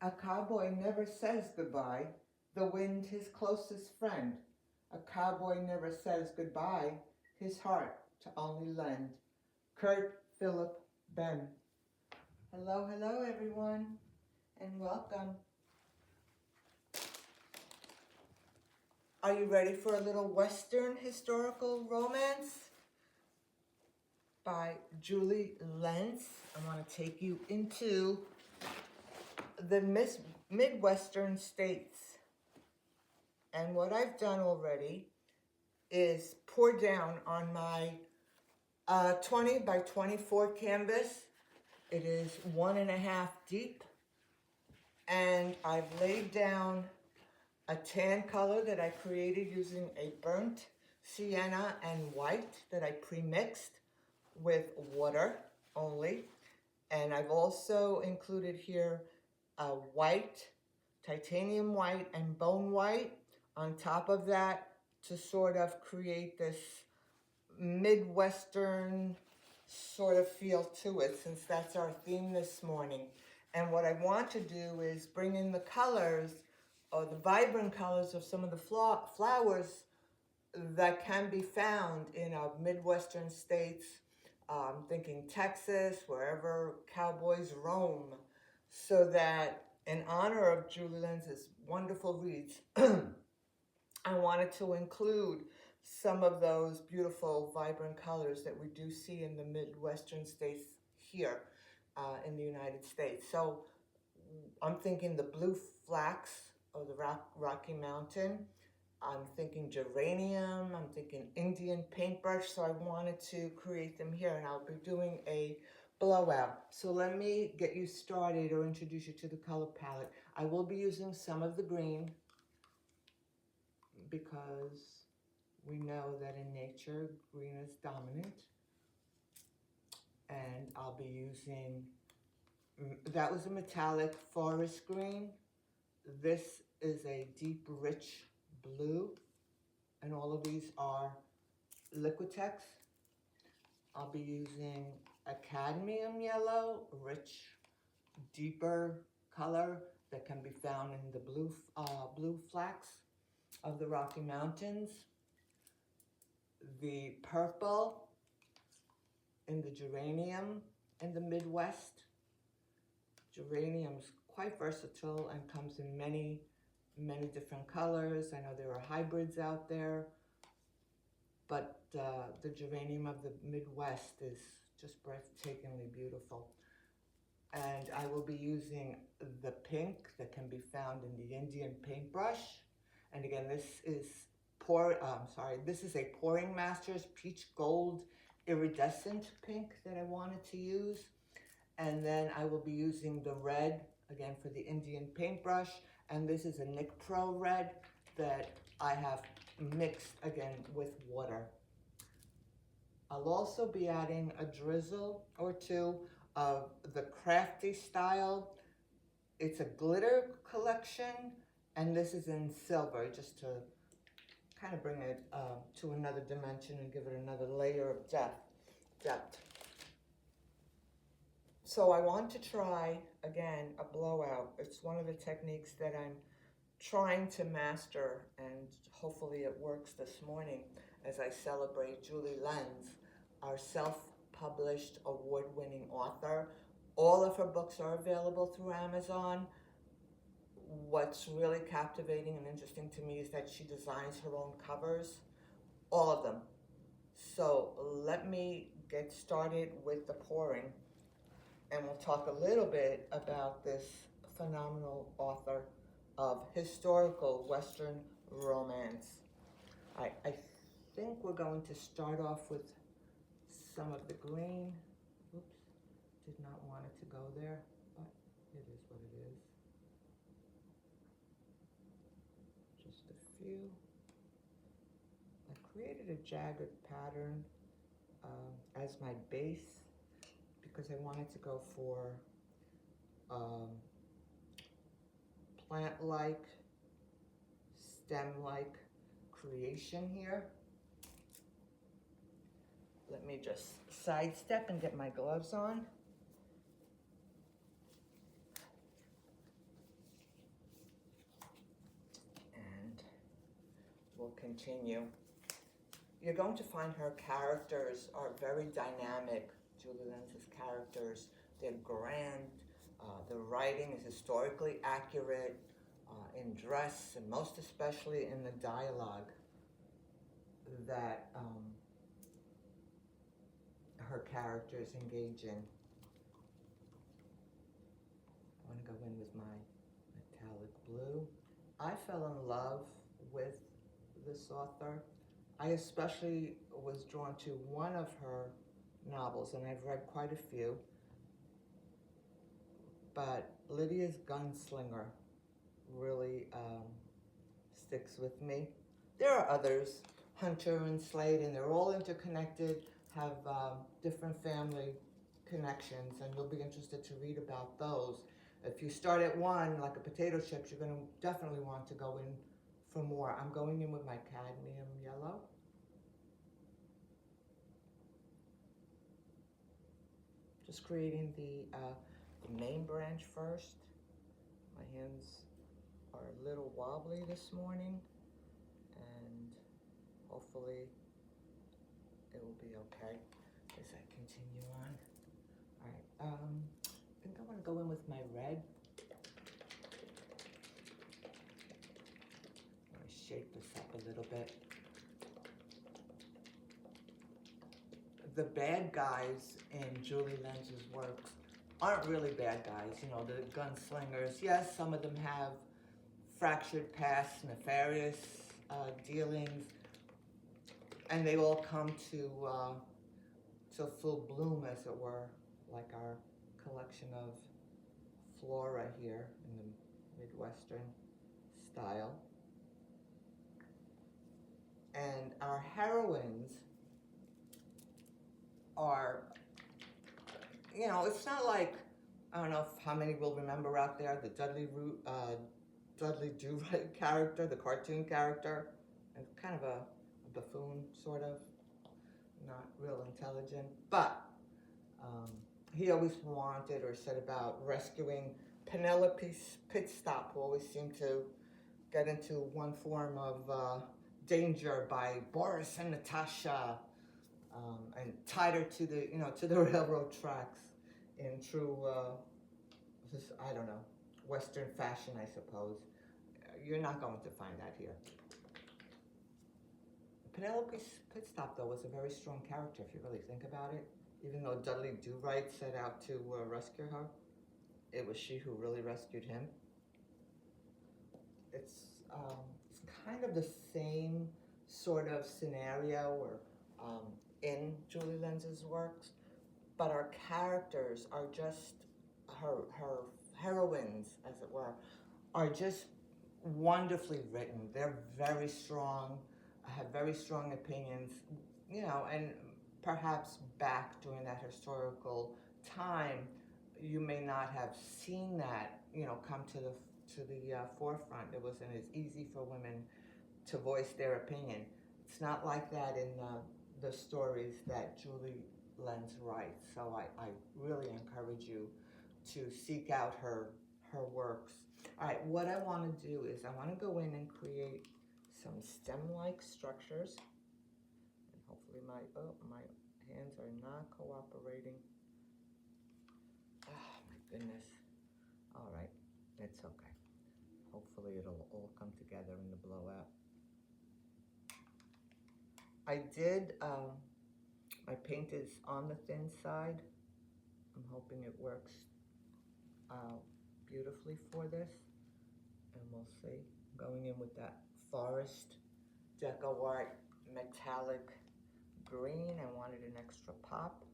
A cowboy never says goodbye, the wind his closest friend. A cowboy never says goodbye, his heart to only lend. Kurt Philip Ben. Hello, hello everyone, and welcome. Are you ready for a little Western historical romance? By Julie Lenz. I want to take you into the Midwestern states. And what I've done already is pour down on my 20 by 24 canvas. It is 1.5 deep. And I've laid down a tan color that I created using a burnt sienna and white that I pre-mixed with water only. And I've also included here a white, titanium white and bone white on top of that to sort of create this Midwestern sort of feel to it, since that's our theme this morning. And what I want to do is bring in the colors, or the vibrant colors of some of the flowers that can be found in our Midwestern states. Thinking Texas, wherever cowboys roam, so that in honor of Julie Lenz's wonderful reads, I wanted to include some of those beautiful, vibrant colors that we do see in the Midwestern states here in the United States. So I'm thinking the blue flax of the Rocky Mountain. I'm thinking geranium, I'm thinking Indian paintbrush, so I wanted to create them here, and I'll be doing a blowout. So let me get you started or introduce you to the color palette. I will be using some of the green because we know that in nature, green is dominant. And I'll be using, that was a metallic forest green. This is a deep, rich blue. And all of these are Liquitex. I'll be using a cadmium yellow, rich, deeper color that can be found in the blue flax of the Rocky Mountains. The purple in the geranium in the Midwest. Geranium's quite versatile and comes in many different colors. I know there are hybrids out there, but the geranium of the Midwest is just breathtakingly beautiful. And I will be using the pink that can be found in the Indian paintbrush. And again, this is a Pouring Masters Peach Gold Iridescent pink that I wanted to use. And then I will be using the red, again, for the Indian paintbrush. And this is a Nick Pro red that I have mixed, again, with water. I'll also be adding a drizzle or two of the Crafty style. It's a glitter collection, and this is in silver, just to kind of bring it to another dimension and give it another layer of depth. So I want to try, again, a blowout. It's one of the techniques that I'm trying to master, and hopefully it works this morning as I celebrate Julie Lenz, our self-published award-winning author. All of her books are available through Amazon. What's really captivating and interesting to me is that she designs her own covers, all of them. So let me get started with the pouring, and we'll talk a little bit about this phenomenal author of historical Western romance. I think we're going to start off with some of the green. Oops, did not want it to go there, but it is what it is. Just a few. I created a jagged pattern as my base because I wanted to go for plant-like, stem-like creation here. Let me just sidestep and get my gloves on. will continue. You're going to find her characters are very dynamic. Julie Lenz's characters, they're grand. The writing is historically accurate in dress, and most especially in the dialogue that her characters engage in. I want to go in with my metallic blue. I fell in love with this author. I especially was drawn to one of her novels, and I've read quite a few, but Lydia's Gunslinger really sticks with me. There are others, Hunter and Slade, and they're all interconnected, have different family connections, and you'll be interested to read about those. If you start at one, like a potato chips, you're going to definitely want to go in for more. I'm going in with my Cadmium Yellow. Just creating the main branch first. My hands are a little wobbly this morning, and hopefully it will be okay as I continue on. All right, I think I want to go in with my red. Let me shape this up a little bit. The bad guys in Julie Lenz's works aren't really bad guys. You know, the gunslingers, yes, some of them have fractured pasts, nefarious dealings, and they all come to full bloom, as it were, like our collection of flora here in the Midwestern style. And our heroines are, you know, it's not like, I don't know how many will remember out there, the Dudley Do-Right character, the cartoon character, and kind of a buffoon, sort of, not real intelligent, but he always wanted or said about rescuing Penelope's Pitstop, who always seemed to get into one form of danger by Boris and Natasha, and tied her to the, you know, to the railroad tracks in true, I don't know, Western fashion, I suppose. You're not going to find that here. Penelope's Pitstop, though, was a very strong character, if you really think about it. Even though Dudley Do-Right set out to rescue her, it was she who really rescued him. It's kind of the same sort of scenario or in Julie Lenz's works, but our characters are just, her heroines, as it were, are just wonderfully written. They're very strong, have very strong opinions, you know, and perhaps back during that historical time, you may not have seen that, you know, come to the forefront. It wasn't as easy for women to voice their opinion. It's not like that in the stories that Julie Lenz writes. So I really encourage you to seek out her works. All right, what I want to do is I want to go in and create some stem-like structures. And hopefully my hands are not cooperating. Oh my goodness. All right, it's okay. Hopefully it'll all come together in the blowout. I did, my paint is on the thin side. I'm hoping it works beautifully for this, and we'll see. Going in with that Forest Deco Art metallic green. I wanted an extra pop.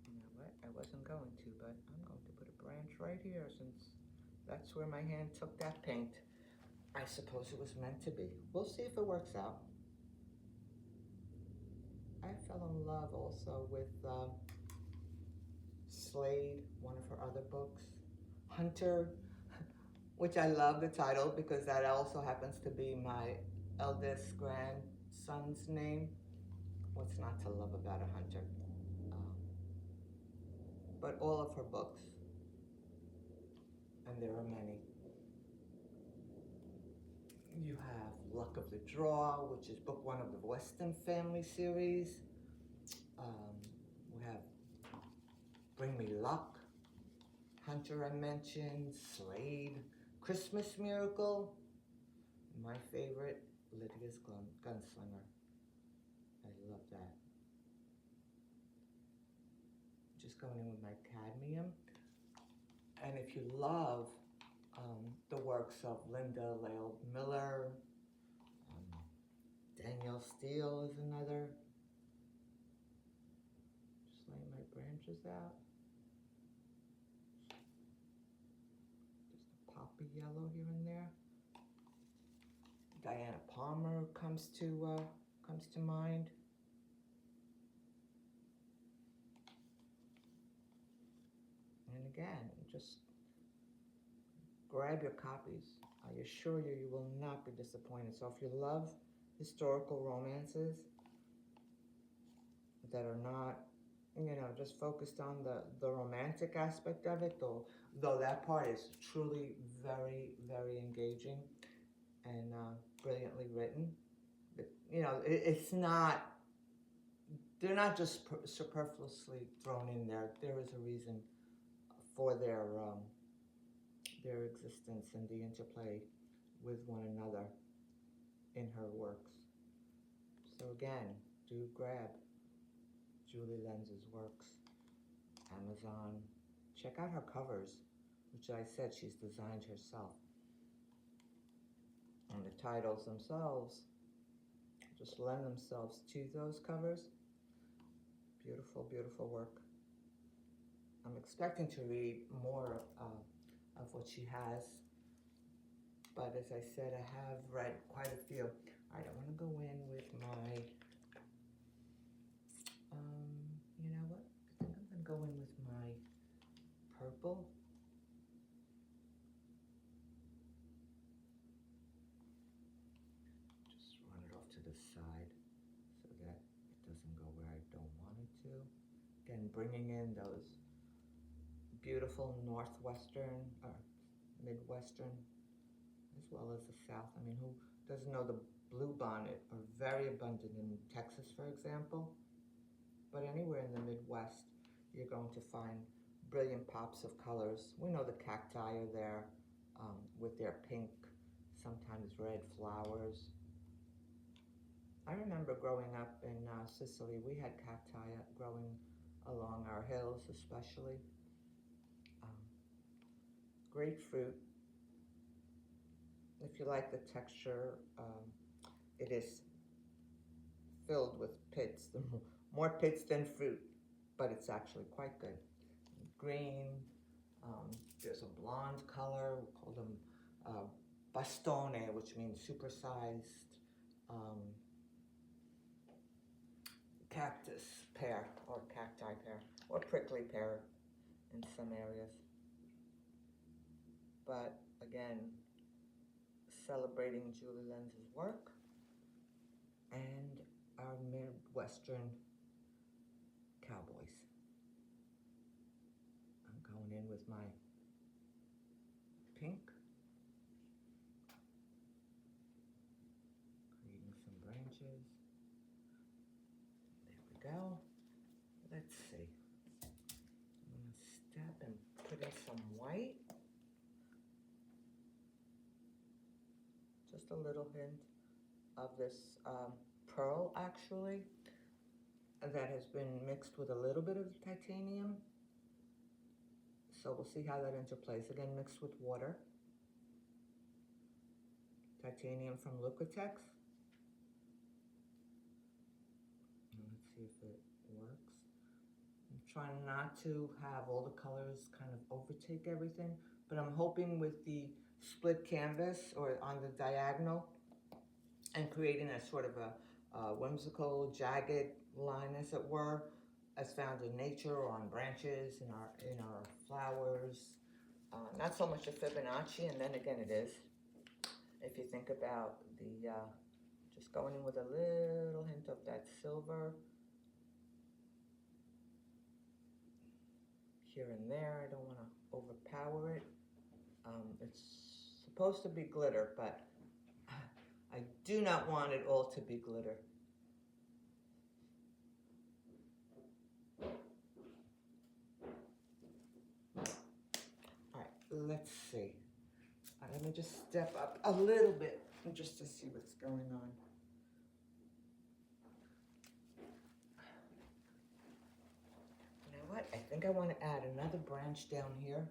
You know what? I wasn't going to, but I'm going to put a branch right here since that's where my hand took that paint. I suppose it was meant to be. We'll see if it works out. I fell in love also with Slade, one of her other books. Hunter, which I love the title because that also happens to be my eldest grandson's name. What's not to love about a hunter? But all of her books and there are many. You have Luck of the Draw, which is book one of the Weston family series. We have Bring Me Luck, Hunter I mentioned, Slade, Christmas Miracle, my favorite, Lydia's Gunslinger. I love that. Just going in with my cadmium. And if you love the works of Linda Lael Miller, Danielle Steele is another. Just laying my branches out. Just a poppy yellow here and there. Diana Palmer comes to mind. And again, just grab your copies. I assure you, you will not be disappointed. So if you love historical romances that are not, you know, just focused on the romantic aspect of it, though that part is truly very, very engaging and brilliantly written. But, you know, it's not, they're not just superfluously thrown in there. There is a reason for their existence and the interplay with one another in her works. So again, do grab Julie Lenz's works, Amazon. Check out her covers, which I said she's designed herself. And the titles themselves just lend themselves to those covers. Beautiful, beautiful work. I'm expecting to read more of what she has, but as I said, I have read quite a few. All right, I want to go in with my, you know what? I think I'm going to go in with my purple. Just run it off to the side so that it doesn't go where I don't want it to. Again, bringing in those beautiful Northwestern or Midwestern, as well as the South. I mean, who doesn't know the bluebonnet are very abundant in Texas, for example. But anywhere in the Midwest, you're going to find brilliant pops of colors. We know the cacti are there with their pink, sometimes red flowers. I remember growing up in Sicily, we had cacti growing along our hills especially. Grapefruit, if you like the texture, it is filled with pits, more pits than fruit, but it's actually quite good. Green, there's a blonde color, we call them bastone, which means supersized, cactus pear, or cacti pear, or prickly pear in some areas. But again, celebrating Julie Lenz's work and our Midwestern cowboys. I'm going in with my pink, creating some branches. There we go. Let's see. I'm going to step and put in some white. Just a little hint of this pearl, actually, that has been mixed with a little bit of titanium. So we'll see how that interplays. Again, mixed with water. Titanium from Liquitex. Let's see if it works. I'm trying not to have all the colors kind of overtake everything, but I'm hoping with the split canvas or on the diagonal and creating a sort of a whimsical, jagged line, as it were, as found in nature or on branches in our flowers. Not so much a Fibonacci, and then again it is. If you think about the, just going in with a little hint of that silver here and there. I don't want to overpower it. It's supposed to be glitter, but I do not want it all to be glitter. All right, let's see. Let me just step up a little bit just to see what's going on. You know what? I think I want to add another branch down here.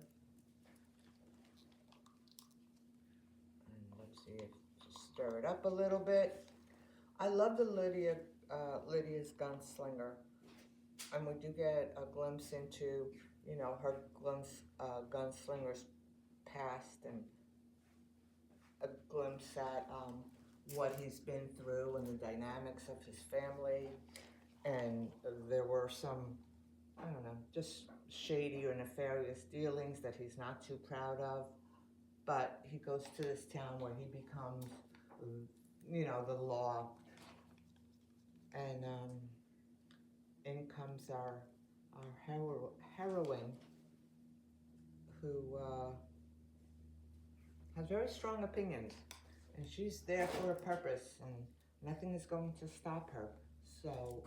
And let's see, just stir it up a little bit. I love the Lydia's Gunslinger. And we do get a glimpse into, you know, her gunslinger's past, and a glimpse at what he's been through and the dynamics of his family. And there were some, I don't know, just shady or nefarious dealings that he's not too proud of. But he goes to this town where he becomes, you know, the law. And in comes our heroine, who has very strong opinions, and she's there for a purpose, and nothing is going to stop her. So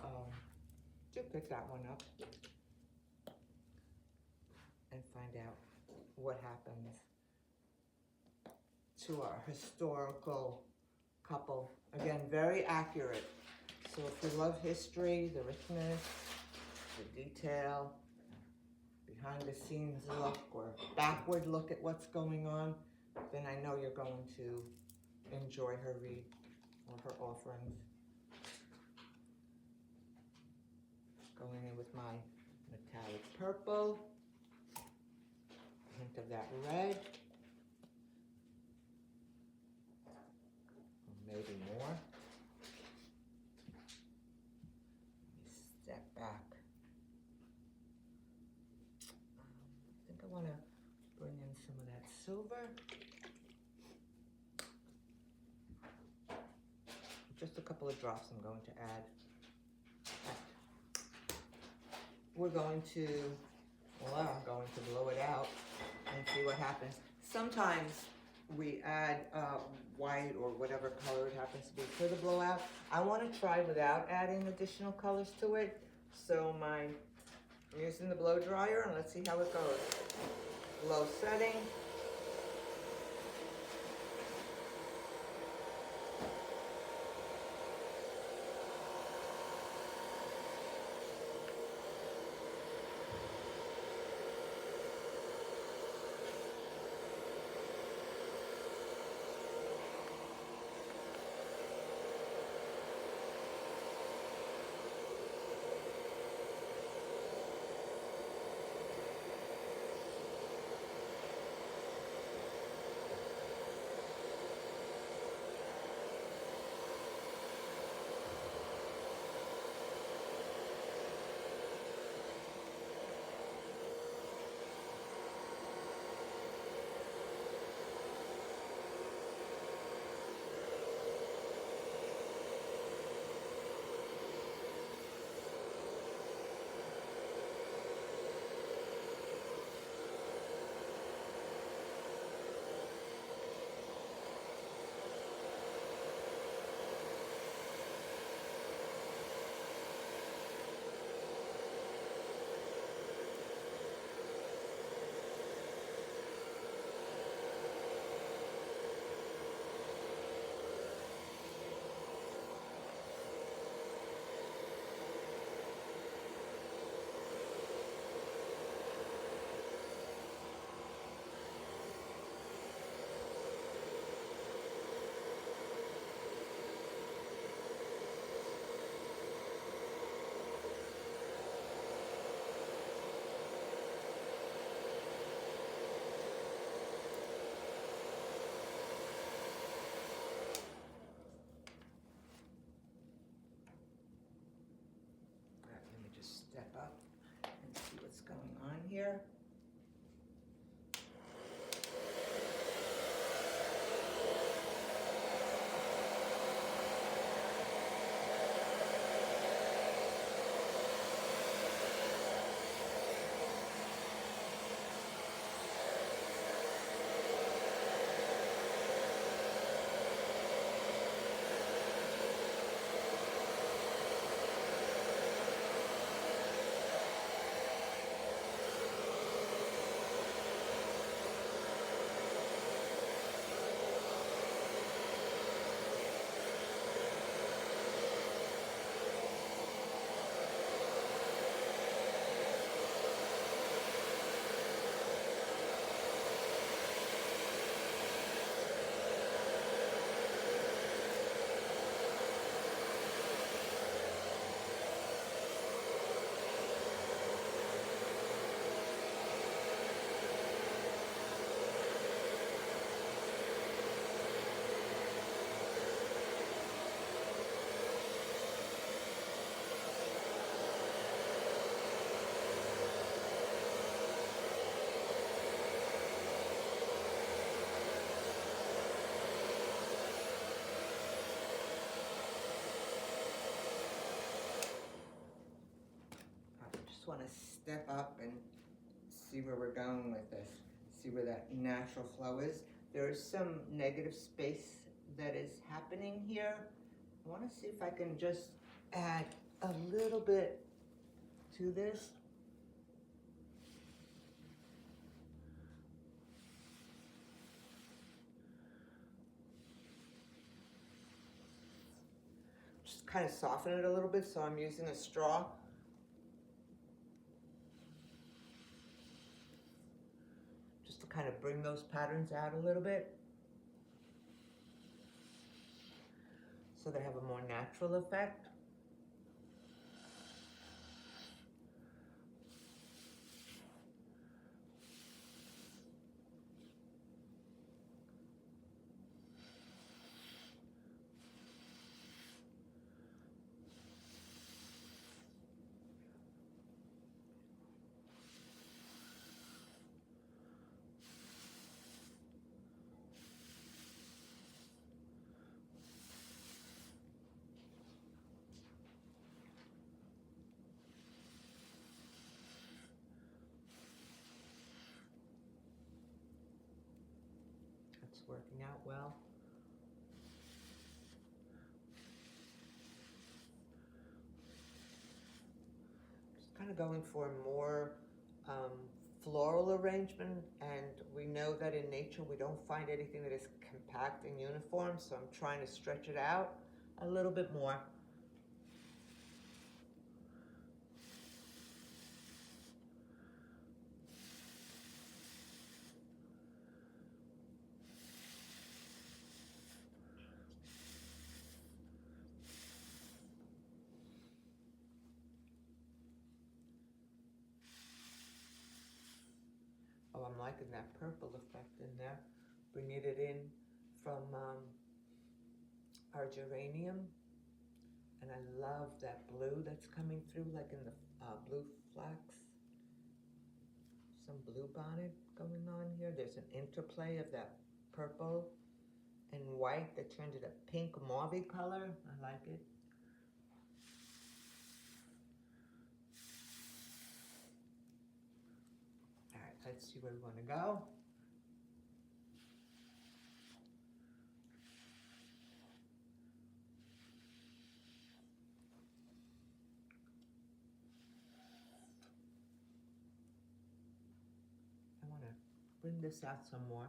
do pick that one up and find out what happens to our historical couple. Again, very accurate. So if you love history, the richness, the detail, behind the scenes look, or backward look at what's going on, then I know you're going to enjoy her read or her offerings. Going in with my metallic purple, a hint of that red, or maybe more. Step back. I think I want to bring in some of that silver. Just a couple of drops I'm going to add. We're going to, well, I'm going to blow it out and see what happens. Sometimes we add white or whatever color it happens to be for the blowout. I want to try without adding additional colors to it. So I'm using the blow dryer, and let's see how it goes. Low setting. Step up and see what's going on here. just want to step up and see where we're going with this. See where that natural flow is. There is some negative space that is happening here. I want to see if I can just add a little bit to this. Just kind of soften it a little bit, so I'm using a straw. Just to kind of bring those patterns out a little bit, so they have a more natural effect. That's working out well. Just kind of going for more floral arrangement, and we know that in nature we don't find anything that is compact and uniform, so I'm trying to stretch it out a little bit more. Oh, I'm liking that purple effect in there. Bringing it in from our geranium. And I love that blue that's coming through, like in the blue flax. Some blue bonnet going on here. There's an interplay of that purple and white that turned it a pink mauve color. I like it. All right, let's see where we want to go. I want to bring this out some more.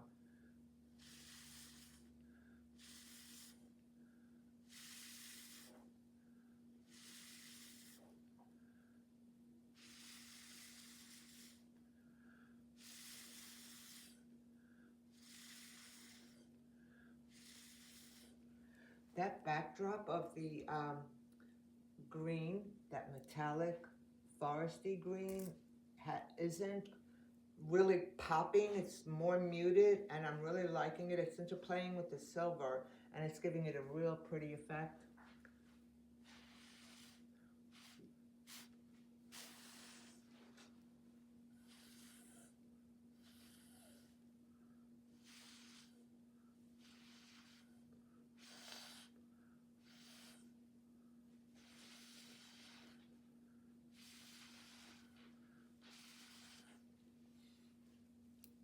That backdrop of the green, that metallic foresty green, isn't really popping. It's more muted, and I'm really liking it. It's interplaying with the silver, and it's giving it a real pretty effect.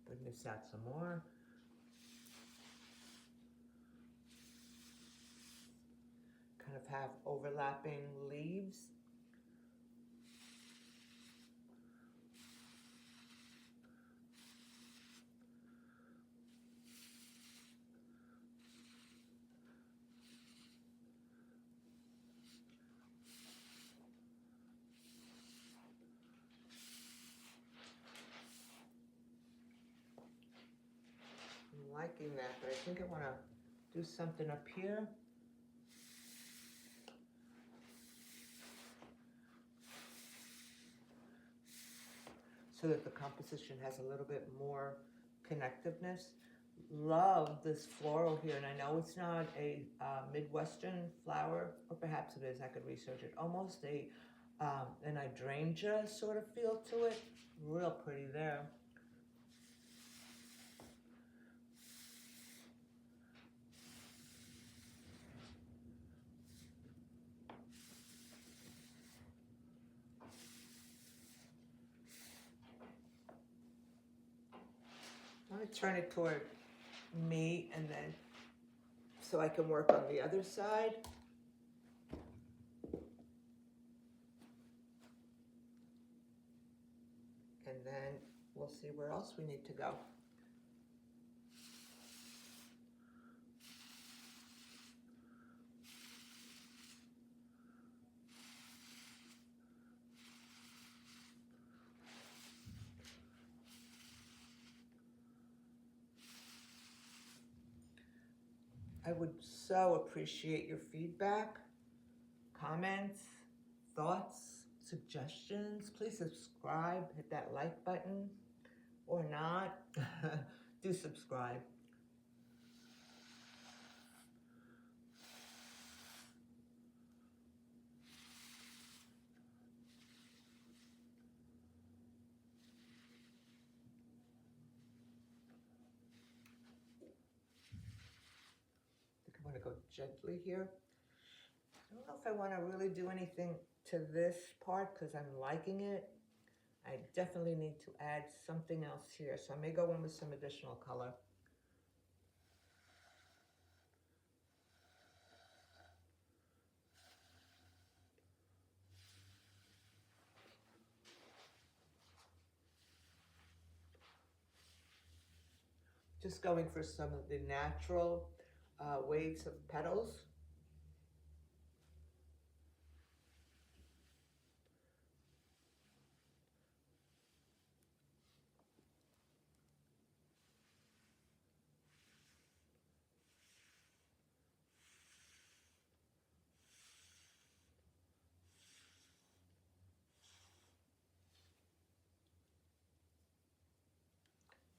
Bring this out some more. Kind of have overlapping leaves. I'm liking that, but I think I want to do something up here. So that the composition has a little bit more connectiveness. Love this floral here, and I know it's not a Midwestern flower, or perhaps it is, I could research it. Almost an hydrangea sort of feel to it. Real pretty there. turn it toward me, and then so I can work on the other side. And then we'll see where else we need to go. I would so appreciate your feedback, comments, thoughts, suggestions. Please subscribe, hit that like button, or not. Do subscribe. I want to go gently here. I don't know if I want to really do anything to this part because I'm liking it. I definitely need to add something else here, so I may go in with some additional color. Just going for some of the natural waves of petals.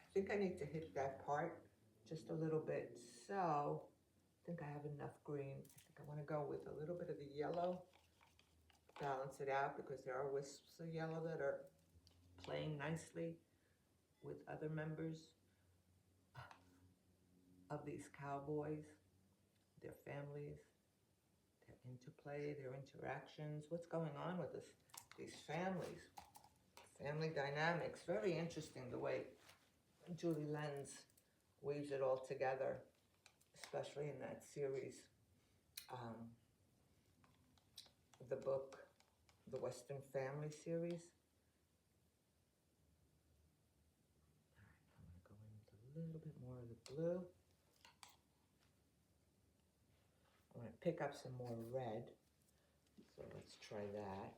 I think I need to hit that part just a little bit. So I think I have enough green. I think I want to go with a little bit of the yellow, balance it out, because there are wisps of yellow that are playing nicely with other members of these cowboys, their families, their interplay, their interactions. What's going on with these families? Family dynamics. Very interesting the way Julie Lenz weaves it all together, especially in that series, the book, the Western Family series. All right, I'm going to go in with a little bit more of the blue. I'm going to pick up some more red, so let's try that.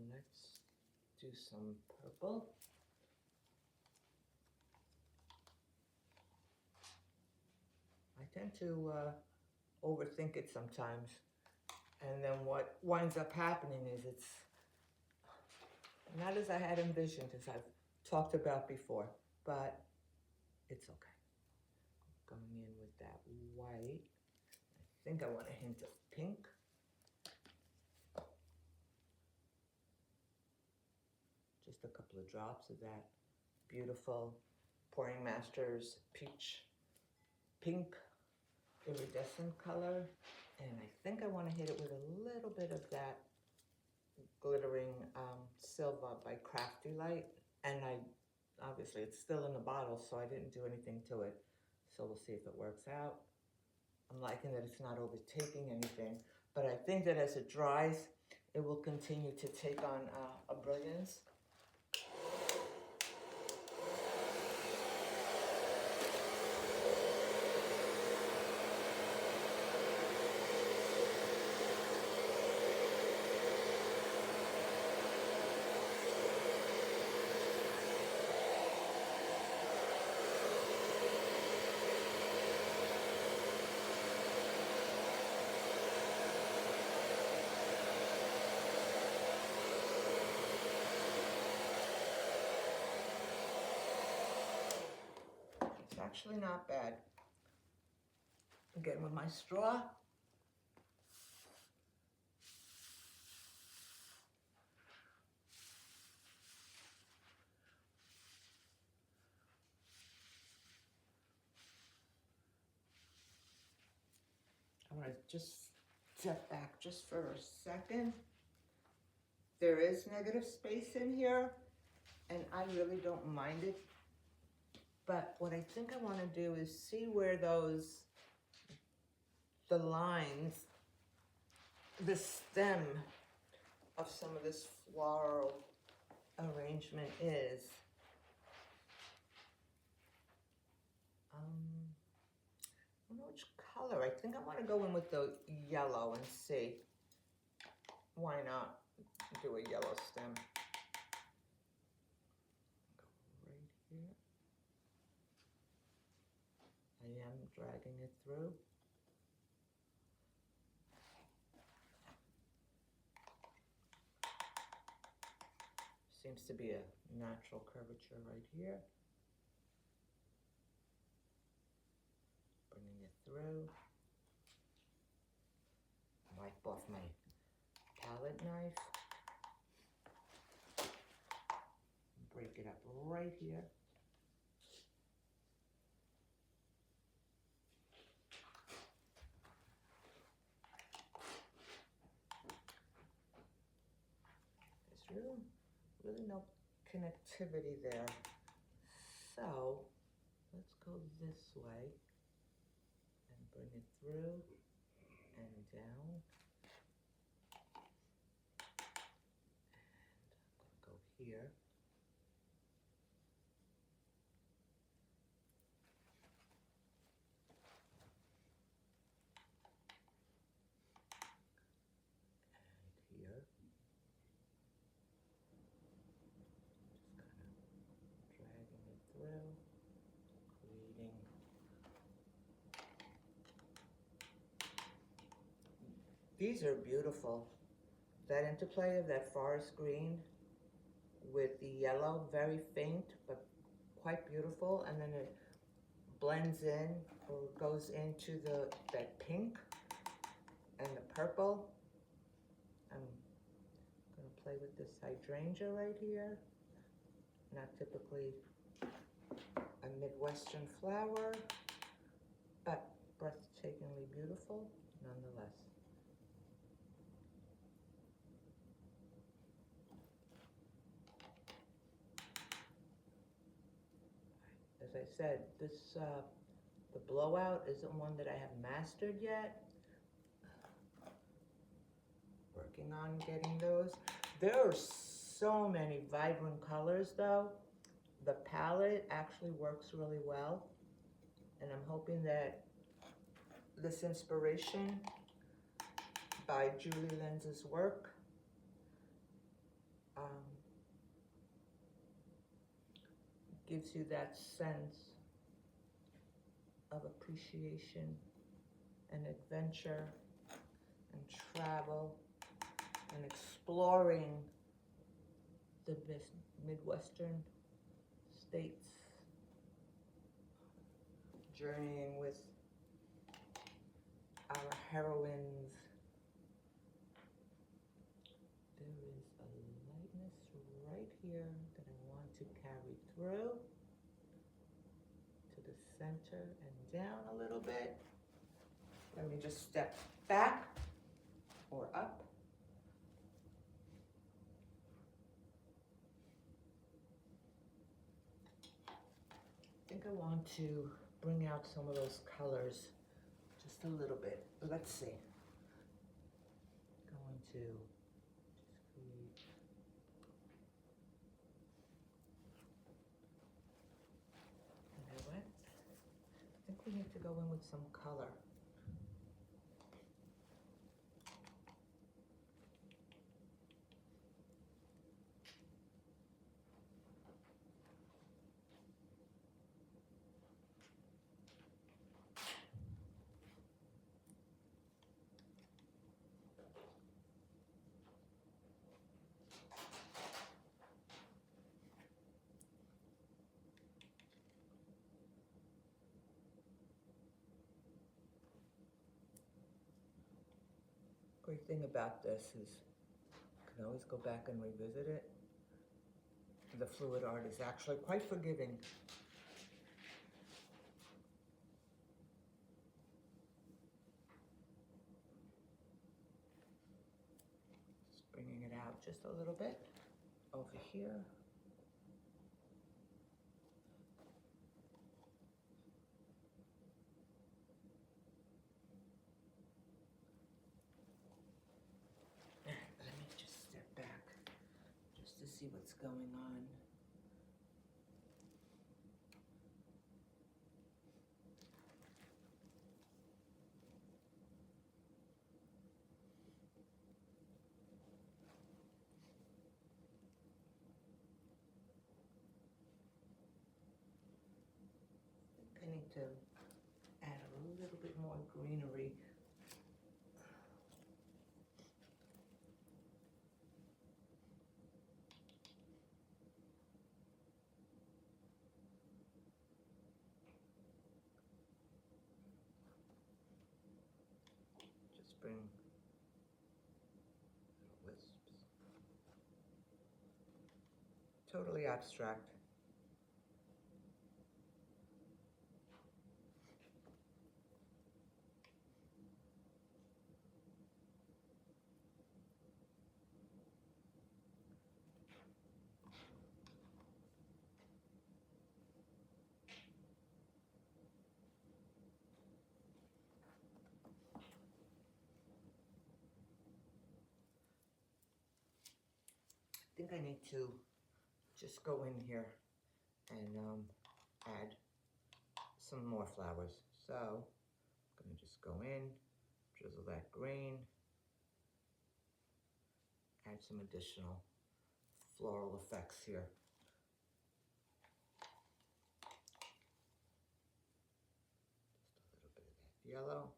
And let's do some purple. I tend to overthink it sometimes, and then what winds up happening is it's not as I had envisioned, as I've talked about before, but it's okay. Going in with that white. I think I want a hint of pink. Just a couple of drops of that beautiful Pouring Masters peach pink iridescent color. And I think I want to hit it with a little bit of that glittering silver by Crafty Light. And obviously it's still in the bottle, so I didn't do anything to it. So we'll see if it works out. I'm liking that it's not overtaking anything, but I think that as it dries, it will continue to take on a brilliance. Actually not bad. Again with my straw. I want to just step back just for a second. There is negative space in here, and I really don't mind it. But what I think I want to do is see where the lines, the stem of some of this floral arrangement is. I don't know which color. I think I want to go in with the yellow and see. Why not do a yellow stem? Go right here. I am dragging it through. Seems to be a natural curvature right here. Bringing it through. Wipe off my palette knife. Break it up right here. There's really no connectivity there. So let's go this way and bring it through and down. And I'm going to go here. And here. Just kind of dragging it through, creating these are beautiful. That interplay of that forest green with the yellow, very faint but quite beautiful, and then it blends in or goes into that pink and the purple. I'm going to play with this hydrangea right here. Not typically a Midwestern flower, but breathtakingly beautiful nonetheless. As I said, the blowout isn't one that I have mastered yet. Working on getting those. There are so many vibrant colors though. The palette actually works really well. And I'm hoping that this inspiration by Julie Lenz's work gives you that sense of appreciation and adventure and travel and exploring the Midwestern states, journeying with our heroines. There is a lightness right here that I want to carry through to the center and down a little bit. Let me just step back or up. I think I want to bring out some of those colors just a little bit. Let's see. Going to just create. You know what? I think we need to go in with some color. Great thing about this is you can always go back and revisit it. The fluid art is actually quite forgiving. Just bringing it out out just a little bit over here. Let me just step back just to see what's going on. I need to add a little bit more greenery. Just bring little wisps. Totally abstract. I think I need to just go in here and add some more flowers. So I'm gonna just go in, drizzle that green, add some additional floral effects here. Just a little bit of that yellow.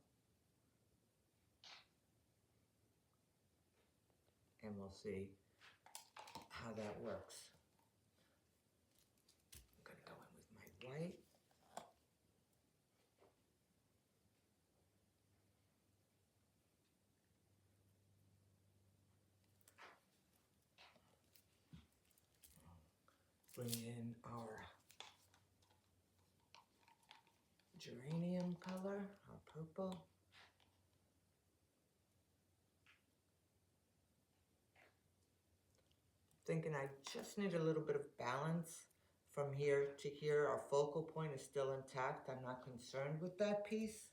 And we'll see how that works. I'm gonna go in with my white. Bring in our geranium color, our purple. Thinking I just need a little bit of balance from here to here. Our focal point is still intact. I'm not concerned with that piece.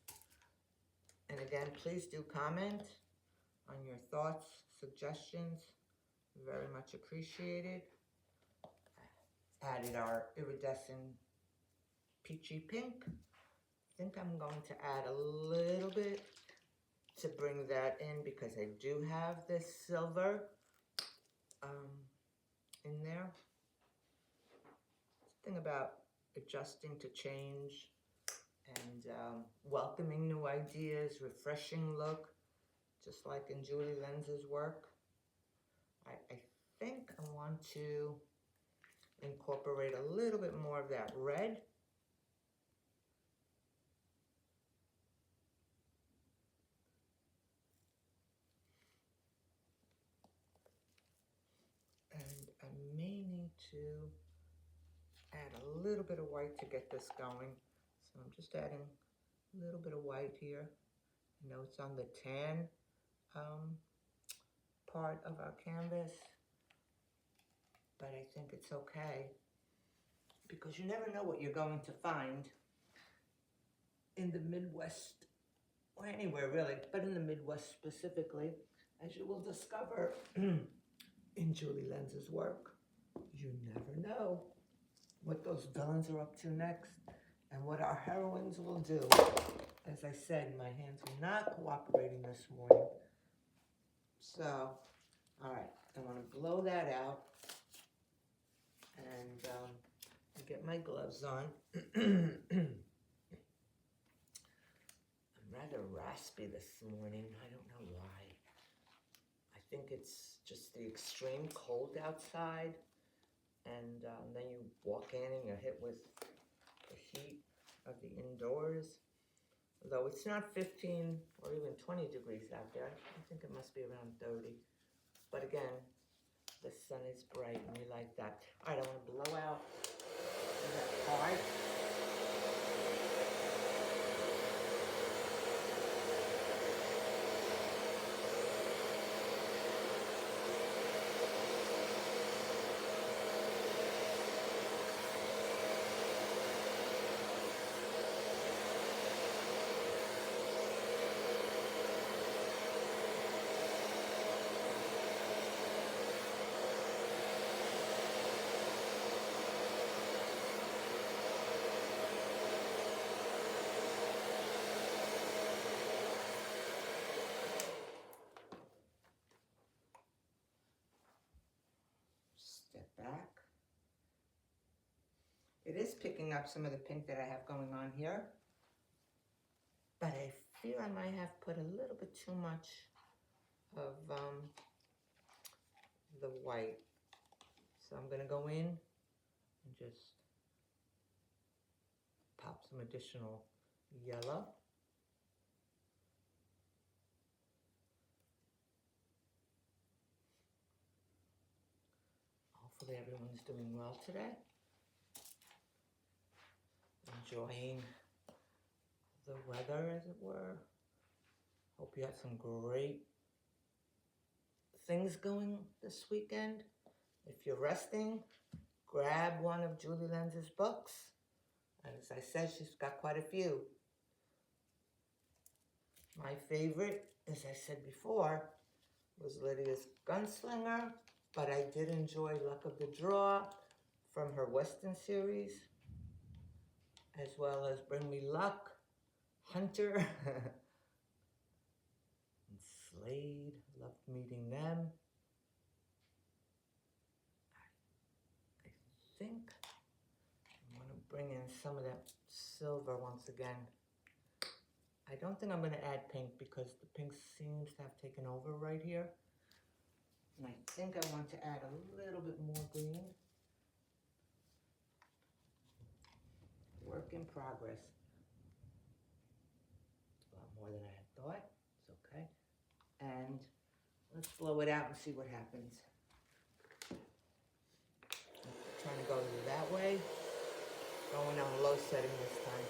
And again, please do comment on your thoughts, suggestions. Very much appreciated. Added our iridescent peachy pink. I think I'm going to add a little bit to bring that in because I do have this silver in there. Thing about adjusting to change and welcoming new ideas, refreshing look, just like in Julie Lenz's work. I think I want to incorporate a little bit more of that red. And I may need to add a little bit of white to get this going. So I'm just adding a little bit of white here. I know it's on the tan part of our canvas, but I think it's okay because you never know what you're going to find in the Midwest, or anywhere really, but in the Midwest specifically, as you will discover in Julie Lenz's work. You never know what those villains are up to next and what our heroines will do. As I said, my hands were not cooperating this morning. So, all right, I want to blow that out and get my gloves on. I'm rather raspy this morning. I don't know why. I think it's just the extreme cold outside, and then you walk in and you're hit with the heat of the indoors. Though it's not 15 or even 20 degrees out there. I think it must be around 30. But again, the sun is bright and we like that. All right, I want to blow out that part. is picking up some of the pink that I have going on here. But I fear I might have put a little bit too much of the white. So I'm going to go in and just pop some additional yellow. Hopefully everyone's doing well today. Enjoying the weather, as it were. Hope you have some great things going this weekend. If you're resting, grab one of Julie Lenz's books. And as I said, she's got quite a few. My favorite, as I said before, was Lydia's Gunslinger, but I did enjoy Luck of the Draw from her Western series, as well as Bring Me Luck, Hunter, and Slade. Loved meeting them. I think I'm going to bring in some of that silver once again. I don't think I'm going to add pink because the pink seems to have taken over right here. And I think I want to add a little bit more green. Work in progress. A lot more than I had thought. It's okay. And let's blow it out and see what happens. I'm trying to go that way. Going on low setting this time.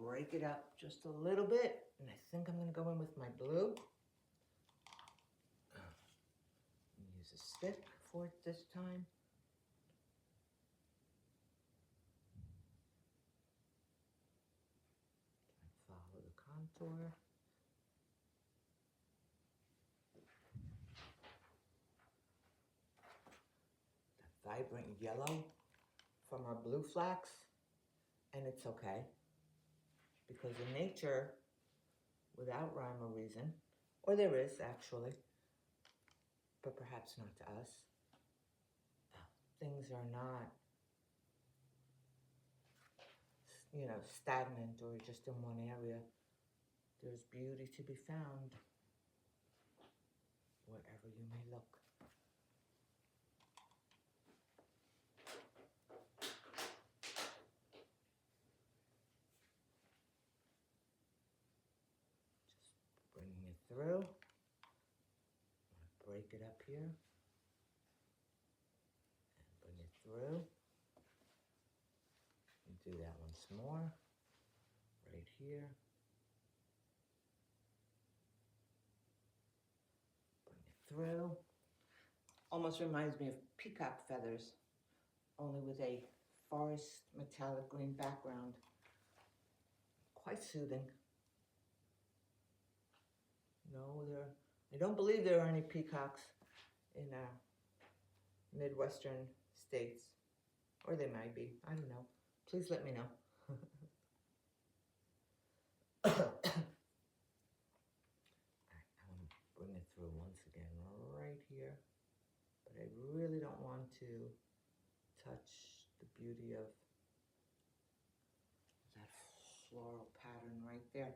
Break it up just a little bit, and I think I'm going to go in with my blue. Use a stick for it this time. Follow the contour. The vibrant yellow from our blue flax, and it's okay. Because in nature, without rhyme or reason, or there is actually, but perhaps not to us, things are not, stagnant or just in one area. There's beauty to be found wherever you may look. Through. Break it up here and bring it through. And do that once more, right here. Bring it through. Almost reminds me of peacock feathers, only with a forest metallic green background. Quite soothing. No, I don't believe there are any peacocks in Midwestern states. Or they might be. I don't know. Please let me know. I want to bring it through once again right here. But I really don't want to touch the beauty of that floral pattern right there.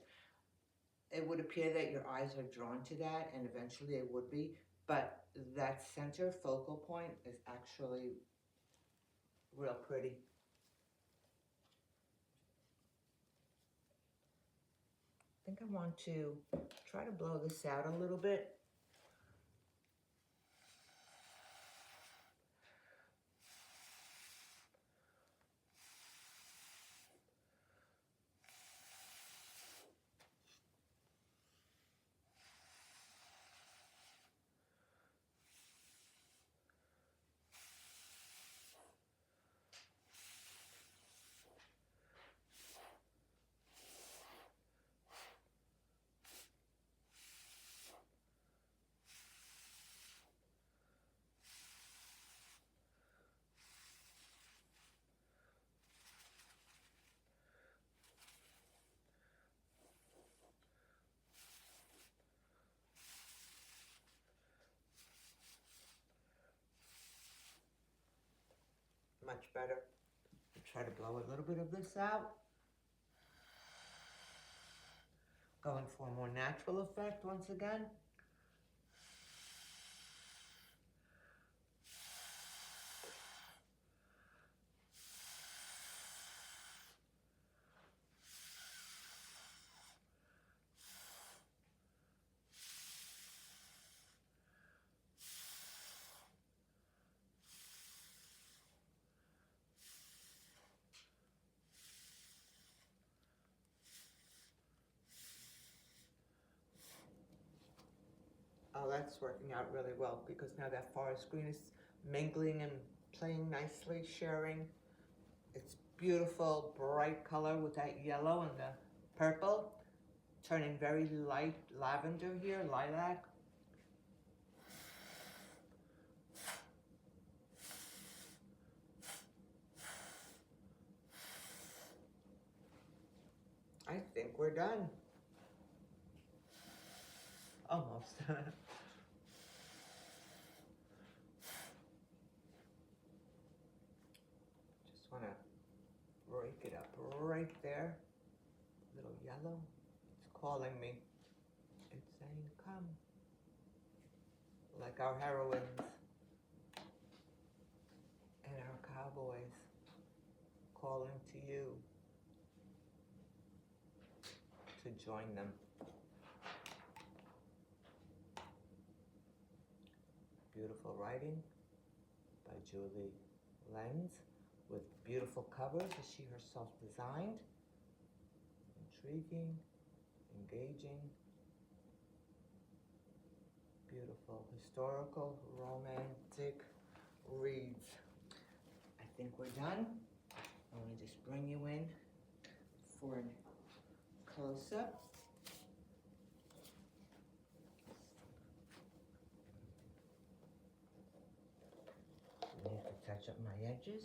It would appear that your eyes are drawn to that, and eventually it would be, but that center focal point is actually real pretty. I think I want to try to blow this out a little bit. much better. I'll try to blow a little bit of this out. Going for a more natural effect once again. Oh, that's working out really well because now that forest green is mingling and playing nicely, sharing. It's beautiful, bright color with that yellow and the purple, turning very light lavender here, lilac. I think we're done. Almost. Just want to break it up right there. Little yellow. It's calling me. It's saying, come. Like our heroines and our cowboys calling to you to join them. Beautiful writing by Julie Lenz with beautiful covers that she herself designed. Intriguing, engaging, beautiful, historical, romantic reads. I think we're done. I want to just bring you in for a close-up. I need to touch up my edges,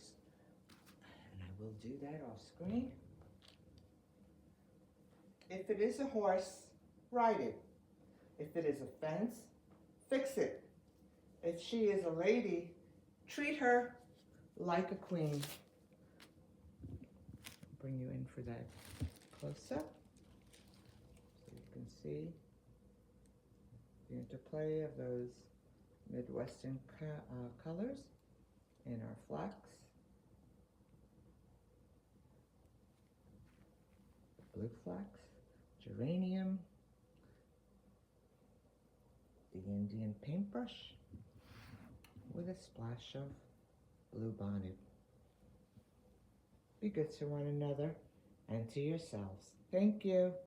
and I will do that off screen. If it is a horse, ride it. If it is a fence, fix it. If she is a lady, treat her like a queen. Bring you in for that close-up so you can see the interplay of those Midwestern colors in our flax. The blue flax, geranium, the Indian paintbrush with a splash of blue bonnet. Be good to one another and to yourselves. Thank you.